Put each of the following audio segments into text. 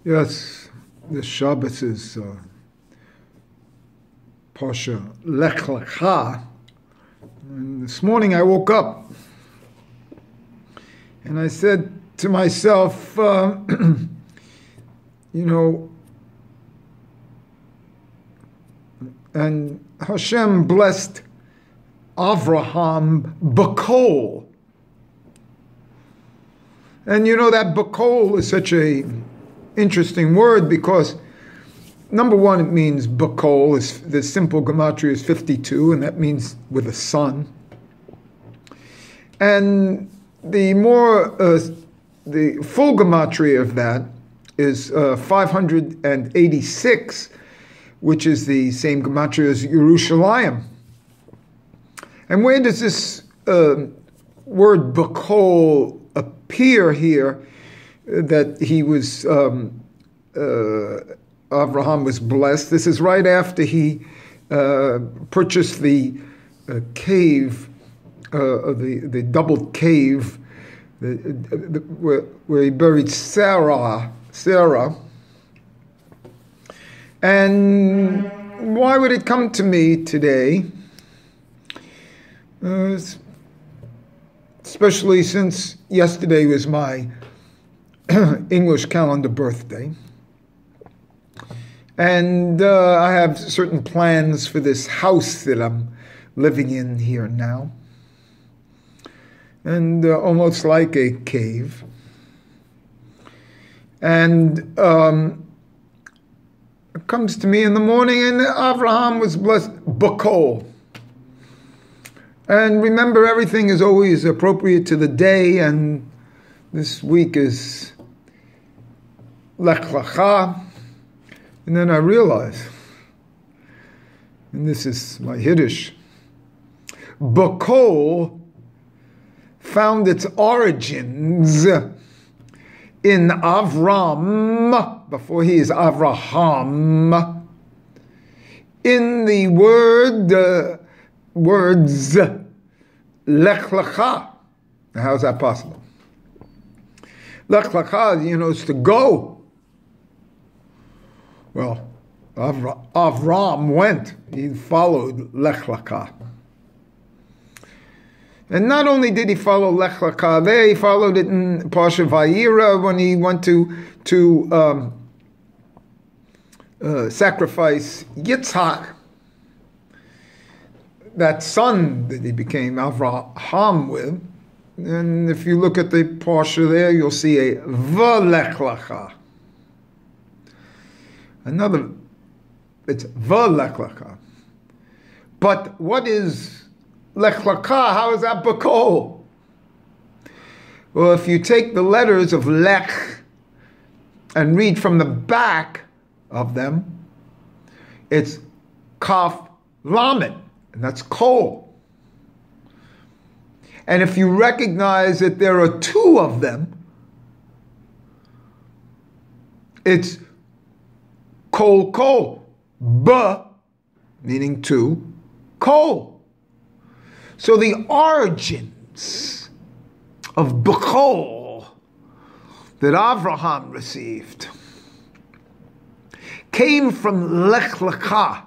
Yes, this Shabbos is Pasha Lech-Lecha. And this morning I woke up and I said to myself, and Hashem blessed Avraham Bekol. And that Bekol is such a interesting word because, number one, it means Bekol. The simple gematria is 52, and that means with a son. And the full gematria of that is 586, which is the same gematria as Yerushalayim. And where does this word Bekol appear here? That he was, Avraham was blessed. This is right after he purchased the cave, the double cave, where he buried Sarah. And why would it come to me today? Especially since yesterday was my English calendar birthday. And I have certain plans for this house that I'm living in here now. And almost like a cave. And it comes to me in the morning, and Avraham was blessed, Bekol. And remember, everything is always appropriate to the day, and this week is Lech-Lecha. And then I realize, and this is my Yiddish, Bekol found its origins in Avram, before he is Avraham, in the words Lech-Lecha. Now, how is that possible? Lech-Lecha, is to go. Well, Avram went. He followed Lech-Lecha. And not only did he follow Lech-Lecha there, he followed it in Parsha Vayira when he went to sacrifice Yitzhak, that son that he became Avraham with. And if you look at the Parsha there, you'll see a V'Lech-Lecha. It's V'Lech-Lecha. But what is Lech-Lecha? How is that Bekol? Well, if you take the letters of Lech and read from the back of them, it's Kaf Lamed, and that's Kol. And if you recognize that there are two of them, it's Kol, B, meaning two, Kol. So the origins of Bekol that Avraham received came from Lech-Lecha.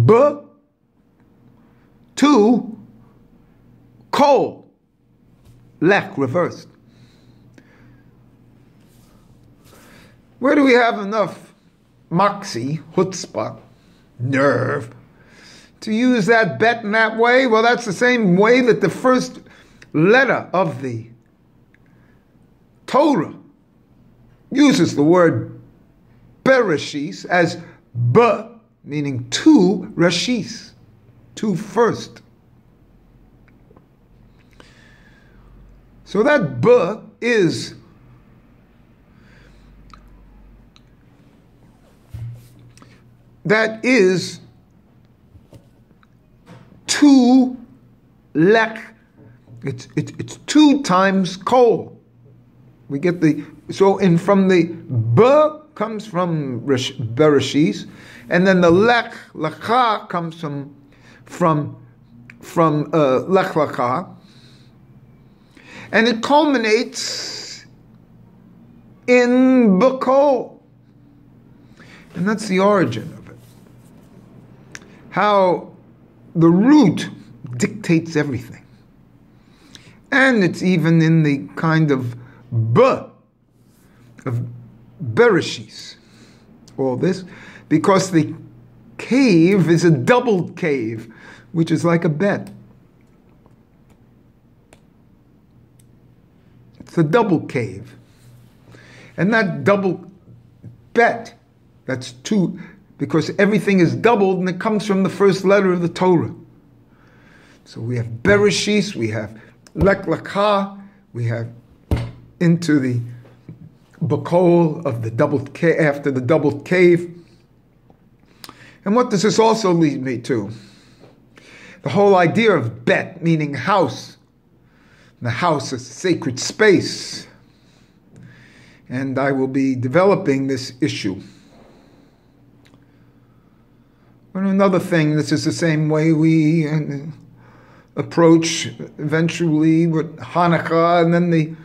B, two, Kol, Lech, reversed. Where do we have enough moxie, chutzpah, nerve, to use that bet in that way? Well, that's the same way that the first letter of the Torah uses the word Bereshis as B, meaning two Rashis, two first. So that B is two Lech. It's two times Kol. We get from the B comes from Bereshis, and then the Lech-Lecha comes from Lech-Lecha, and it culminates in in Bekol. And that's the origin of it. How the root dictates everything. And it's even in the kind of of Bereshis, all this, because the cave is a doubled cave, which is like a bet. It's a double cave. And that double bet, that's two, because everything is doubled and it comes from the first letter of the Torah. So we have Bereshis, we have Lech-Lecha, we have into the Bekol of the doubled cave, after the doubled cave. And what does this also lead me to? The whole idea of bet, meaning house. The house is a sacred space. And I will be developing this issue. And another thing, this is the same way we approach eventually with Hanukkah, and then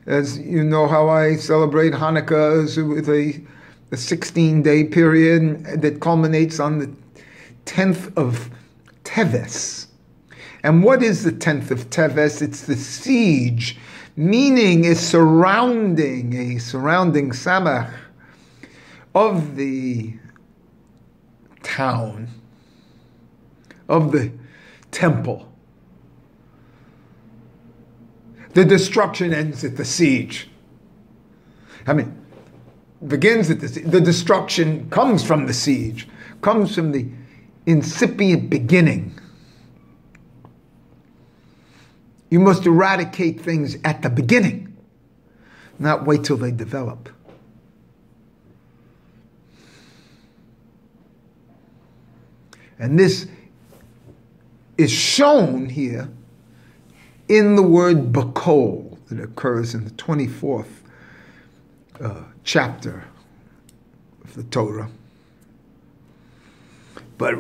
as you know how I celebrate Hanukkah with a 16-day period that culminates on the 10th of Teves. And what is the 10th of Teves? It's the siege, meaning a surrounding samach of the town, of the temple. The destruction ends at the siege. I mean, begins at the destruction comes from the siege, comes from the incipient beginning. You must eradicate things at the beginning, not wait till they develop. And this is shown here in the word Bekol that occurs in the 24th chapter of the Torah. But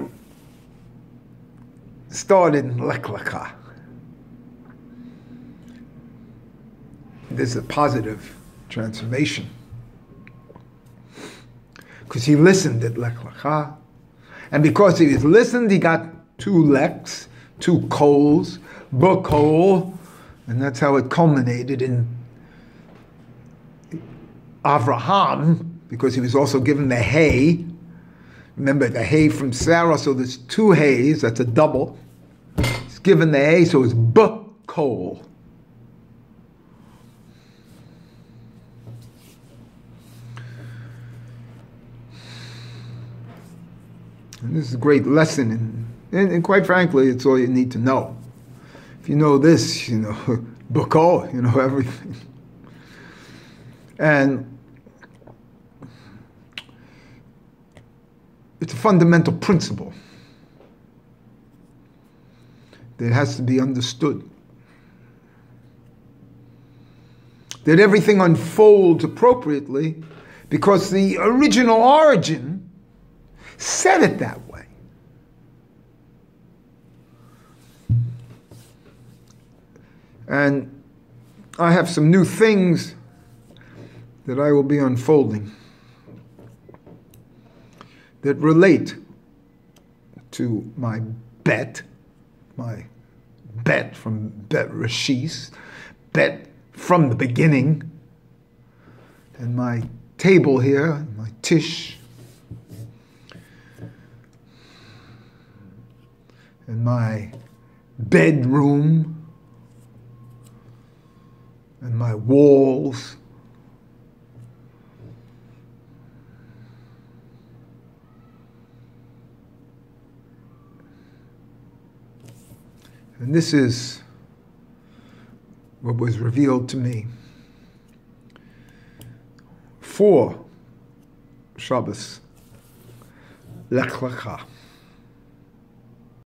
started in Lech-Lecha. There's a positive transformation. Because he listened at Lech-Lecha. And because he was listened, he got two leks, two kols, Bekol, and that's how it culminated in Avraham, because he was also given the hay. Remember, the hay from Sarah, so there's two hays, that's a double. He's given the hay, so it's Bekol. And this is a great lesson, and quite frankly, it's all you need to know. If you know this, you know Bekol, you know everything. And it's a fundamental principle that has to be understood. That everything unfolds appropriately because the original origin said it that way. And I have some new things that I will be unfolding that relate to my bet from Bereshis, bet from the beginning, and my table here, my tish, and my bedroom, and my walls. And this is what was revealed to me for Shabbos Lech-Lecha.